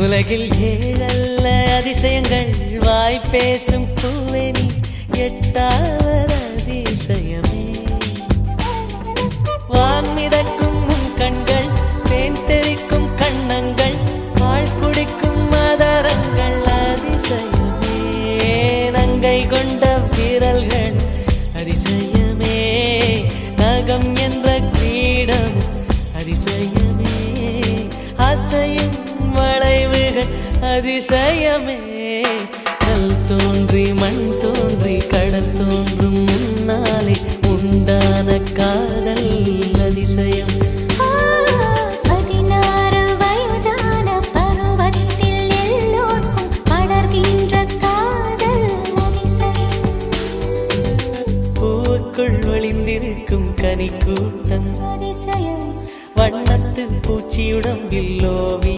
உலகில் ஏழல்ல அதிசயங்கள் வாய் பேசும் பூவெனி எட்டாவது அதிசயமே. வான் மிதக்கும் உன் கண்கள், தேன் தெறிக்கும் கண்ணங்கள், பால் குடிக்கும் மதரங்கள் அதிசயமே. நங்கை கொண்ட விரல்கள் அதிசயமே. நகம் என்ற கிரீடம் அதிசயமே. அசையும் வளைவுகள் அதிசயமே. கல் தோன்றி மண் தோன்றி கடல் தோன்றும் முன்னாலே உண்டான காதல் அதிசயம். 16 வயதான பருவத்தில் எல்லோருக்கும் படர்கின்ற காதல் அதிசயம். பூவுக்குள் ஒளிந்திருக்கும் கனி கூட்டம் அதிசயம். வண்ணத்து பூச்சியுடம்பில் ஓவி